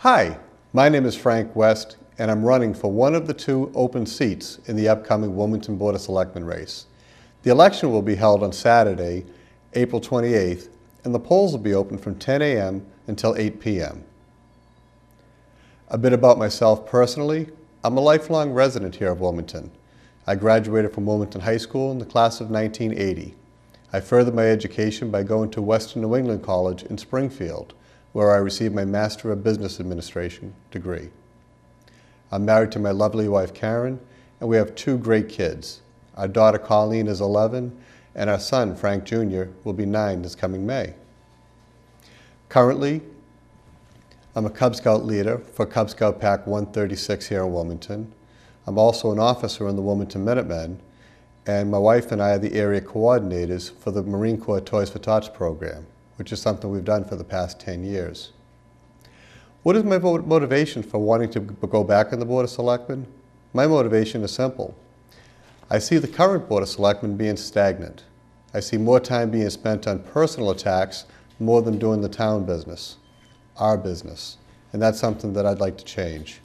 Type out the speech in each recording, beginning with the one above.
Hi, my name is Frank West, and I'm running for one of the two open seats in the upcoming Wilmington Board of Selectmen race. The election will be held on Saturday, April 28th, and the polls will be open from 10 a.m. until 8 p.m. A bit about myself personally. I'm a lifelong resident here of Wilmington. I graduated from Wilmington High School in the class of 1980. I furthered my education by going to Western New England College in Springfield, where I received my Master of Business Administration degree. I'm married to my lovely wife Karen, and we have two great kids. Our daughter Colleen is 11, and our son Frank Jr. will be 9 this coming May. Currently, I'm a Cub Scout leader for Cub Scout Pack 136 here in Wilmington. I'm also an officer in the Wilmington Minutemen, and my wife and I are the area coordinators for the Marine Corps Toys for Tots program, which is something we've done for the past 10 years. What is my motivation for wanting to go back on the Board of Selectmen? My motivation is simple. I see the current Board of Selectmen being stagnant. I see more time being spent on personal attacks more than doing the town business, our business, and that's something that I'd like to change.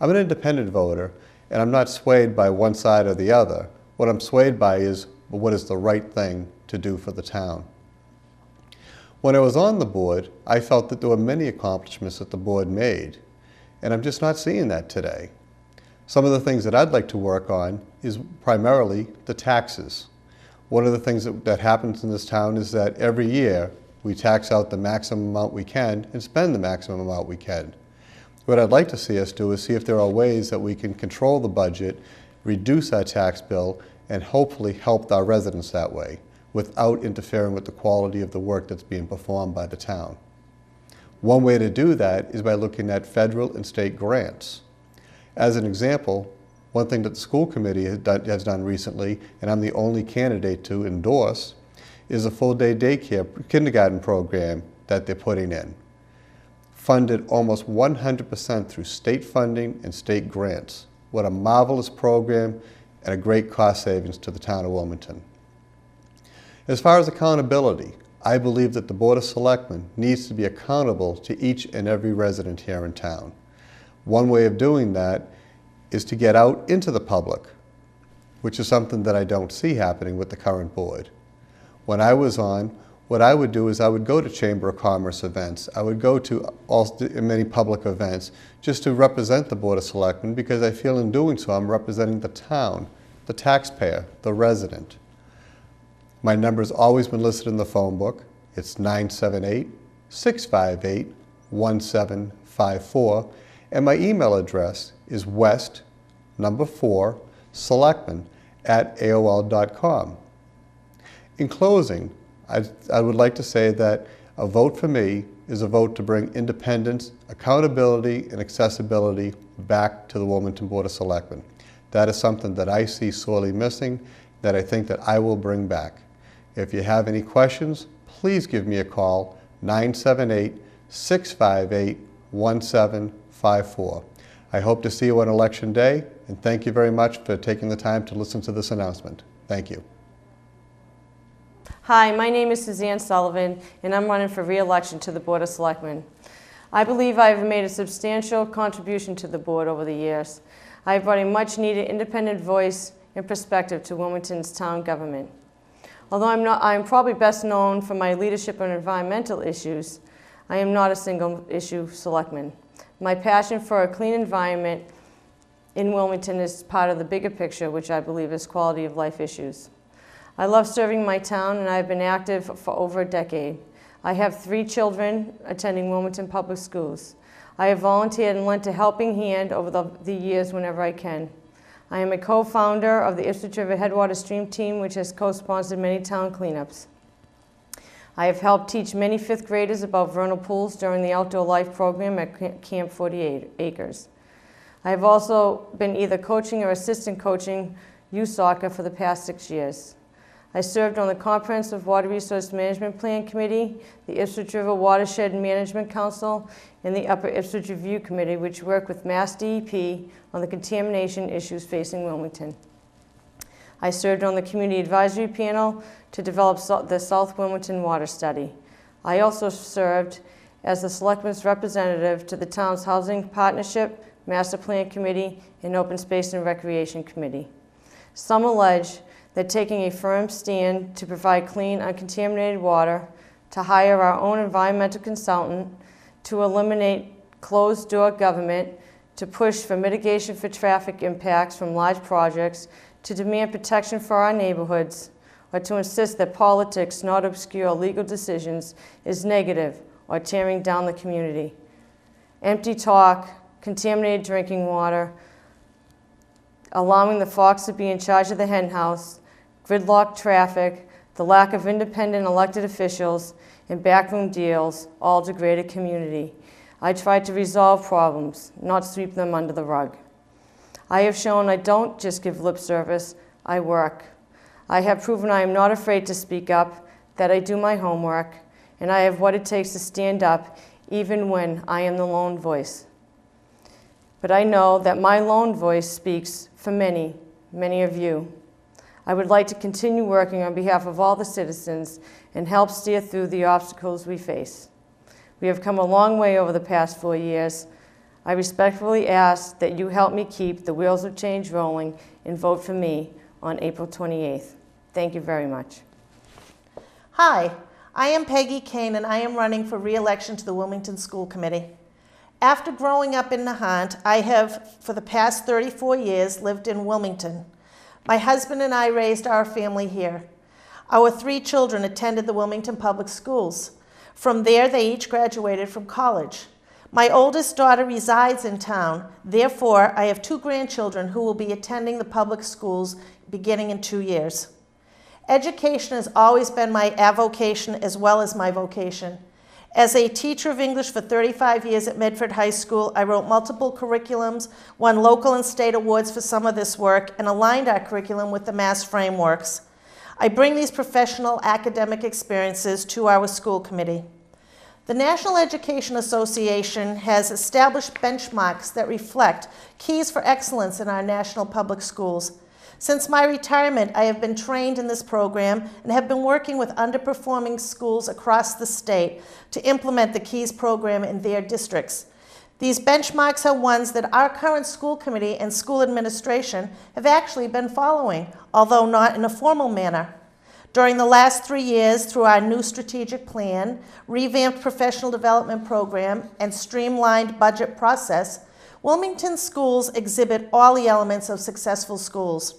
I'm an independent voter, and I'm not swayed by one side or the other. What I'm swayed by is what is the right thing to do for the town. When I was on the board, I felt that there were many accomplishments that the board made, and I'm just not seeing that today. Some of the things that I'd like to work on is primarily the taxes. One of the things that happens in this town is that every year we tax out the maximum amount we can and spend the maximum amount we can. What I'd like to see us do is see if there are ways that we can control the budget, reduce our tax bill, and hopefully help our residents that way, without interfering with the quality of the work that's being performed by the town. One way to do that is by looking at federal and state grants. As an example, one thing that the school committee has done recently, and I'm the only candidate to endorse, is a full-day daycare kindergarten program that they're putting in. Funded almost 100% through state funding and state grants. What a marvelous program and a great cost savings to the town of Wilmington. As far as accountability, I believe that the Board of Selectmen needs to be accountable to each and every resident here in town. One way of doing that is to get out into the public, which is something that I don't see happening with the current board. When I was on, what I would do is I would go to Chamber of Commerce events. I would go to many public events just to represent the Board of Selectmen, because I feel in doing so I'm representing the town, the taxpayer, the resident. My number's always been listed in the phone book. It's 978-658-1754, and my email address is west4selectmen@aol.com. In closing, I would like to say that a vote for me is a vote to bring independence, accountability, and accessibility back to the Wilmington Board of Selectmen. That is something that I see sorely missing, that I think that I will bring back. If you have any questions, please give me a call, 978-658-1754. I hope to see you on Election Day, and thank you very much for taking the time to listen to this announcement. Thank you. Hi, my name is Suzanne Sullivan, and I'm running for re-election to the Board of Selectmen. I believe I have made a substantial contribution to the board over the years. I have brought a much-needed independent voice and perspective to Wilmington's town government. Although I'm probably best known for my leadership on environmental issues, I am not a single-issue selectman. My passion for a clean environment in Wilmington is part of the bigger picture, which I believe is quality of life issues. I love serving my town, and I've been active for over a decade. I have 3 children attending Wilmington Public Schools. I have volunteered and lent a helping hand over the years whenever I can. I am a co-founder of the Ipswich River Headwater Stream Team, which has co-sponsored many town cleanups. I have helped teach many 5th graders about vernal pools during the Outdoor Life program at Camp 48 Acres. I have also been either coaching or assistant coaching youth soccer for the past 6 years. I served on the Comprehensive Water Resource Management Plan Committee, the Ipswich River Watershed Management Council, and the Upper Ipswich Review Committee, which work with Mass DEP on the contamination issues facing Wilmington. I served on the Community Advisory Panel to develop the South Wilmington Water Study. I also served as the Selectmen's representative to the town's Housing Partnership, Master Plan Committee, and Open Space and Recreation Committee. Some allege that taking a firm stand to provide clean, uncontaminated water, to hire our own environmental consultant, to eliminate closed-door government, to push for mitigation for traffic impacts from large projects, to demand protection for our neighborhoods, or to insist that politics not obscure legal decisions is negative or tearing down the community. Empty talk, contaminated drinking water, allowing the Fox to be in charge of the hen house, gridlocked traffic, the lack of independent elected officials, and backroom deals all degrade a community. I try to resolve problems, not sweep them under the rug. I have shown I don't just give lip service, I work. I have proven I am not afraid to speak up, that I do my homework, and I have what it takes to stand up even when I am the lone voice. But I know that my lone voice speaks for many, many of you. I would like to continue working on behalf of all the citizens and help steer through the obstacles we face. We have come a long way over the past 4 years. I respectfully ask that you help me keep the wheels of change rolling and vote for me on April 28th. Thank you very much. Hi, I am Peggy Kane and I am running for re-election to the Wilmington School Committee. After growing up in Nahant, I have, for the past 34 years, lived in Wilmington. My husband and I raised our family here. Our 3 children attended the Wilmington Public Schools. From there, they each graduated from college. My oldest daughter resides in town. Therefore, I have 2 grandchildren who will be attending the public schools beginning in 2 years. Education has always been my avocation as well as my vocation. As a teacher of English for 35 years at Medford High School, I wrote multiple curriculums, won local and state awards for some of this work, and aligned our curriculum with the Mass frameworks. I bring these professional academic experiences to our school committee. The National Education Association has established benchmarks that reflect keys for excellence in our national public schools. Since my retirement, I have been trained in this program and have been working with underperforming schools across the state to implement the KEYS program in their districts. These benchmarks are ones that our current school committee and school administration have actually been following, although not in a formal manner. During the last 3 years, through our new strategic plan, revamped professional development program, and streamlined budget process, Wilmington schools exhibit all the elements of successful schools: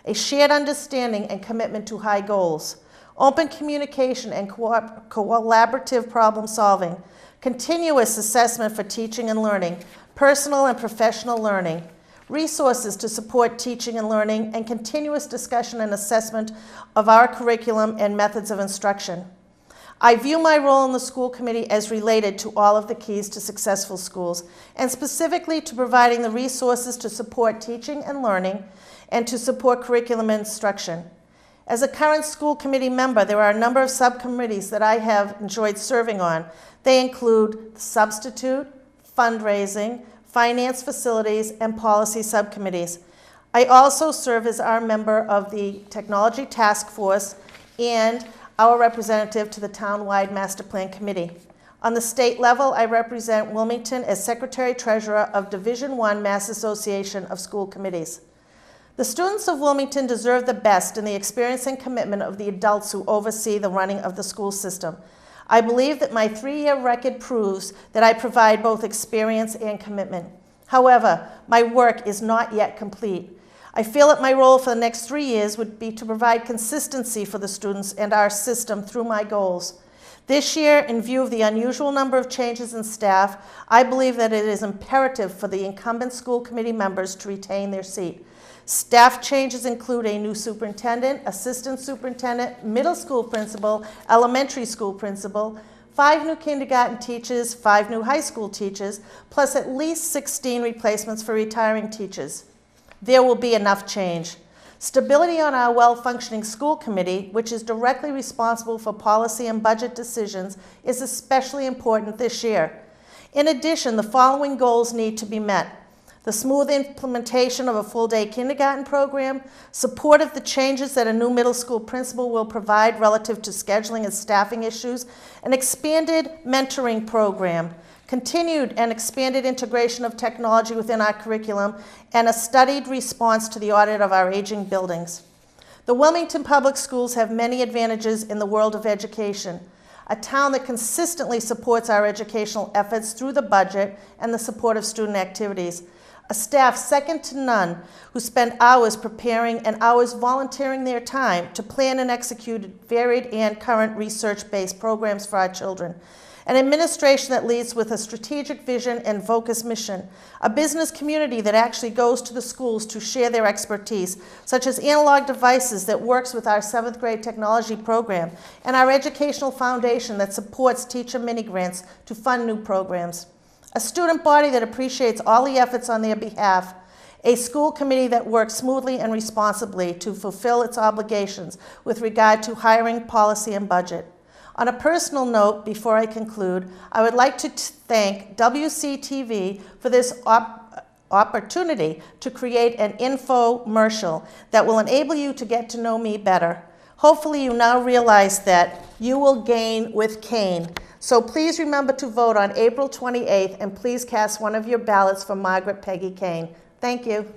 a shared understanding and commitment to high goals, open communication and collaborative problem solving, continuous assessment for teaching and learning, personal and professional learning, resources to support teaching and learning, and continuous discussion and assessment of our curriculum and methods of instruction. I view my role in the school committee as related to all of the keys to successful schools, and specifically to providing the resources to support teaching and learning and to support curriculum and instruction. As a current school committee member, there are a number of subcommittees that I have enjoyed serving on. They include substitute, fundraising, finance, facilities, and policy subcommittees. I also serve as our member of the Technology Task Force and our representative to the Townwide Master Plan Committee. On the state level, I represent Wilmington as Secretary-Treasurer of Division I Mass Association of School Committees. The students of Wilmington deserve the best in the experience and commitment of the adults who oversee the running of the school system. I believe that my 3-year record proves that I provide both experience and commitment. However, my work is not yet complete. I feel that my role for the next 3 years would be to provide consistency for the students and our system through my goals. This year, in view of the unusual number of changes in staff, I believe that it is imperative for the incumbent school committee members to retain their seat. Staff changes include a new superintendent, assistant superintendent, middle school principal, elementary school principal, 5 new kindergarten teachers, 5 new high school teachers, plus at least 16 replacements for retiring teachers. There will be enough change. Stability on our well-functioning school committee, which is directly responsible for policy and budget decisions, is especially important this year. In addition, the following goals need to be met. the smooth implementation of a full-day kindergarten program, support of the changes that a new middle school principal will provide relative to scheduling and staffing issues, an expanded mentoring program, continued and expanded integration of technology within our curriculum, and a studied response to the audit of our aging buildings. The Wilmington Public Schools have many advantages in the world of education. A town that consistently supports our educational efforts through the budget and the support of student activities. A staff second to none who spend hours preparing and hours volunteering their time to plan and execute varied and current research-based programs for our children. An administration that leads with a strategic vision and focused mission. A business community that actually goes to the schools to share their expertise, such as Analog Devices that works with our 7th grade technology program, and our educational foundation that supports teacher mini-grants to fund new programs. A student body that appreciates all the efforts on their behalf. A school committee that works smoothly and responsibly to fulfill its obligations with regard to hiring, policy, and budget. On a personal note, before I conclude, I would like to thank WCTV for this opportunity to create an infomercial that will enable you to get to know me better. Hopefully you now realize that you will gain with Kane. So please remember to vote on April 28th, and please cast one of your ballots for Margaret Peggy Kane. Thank you.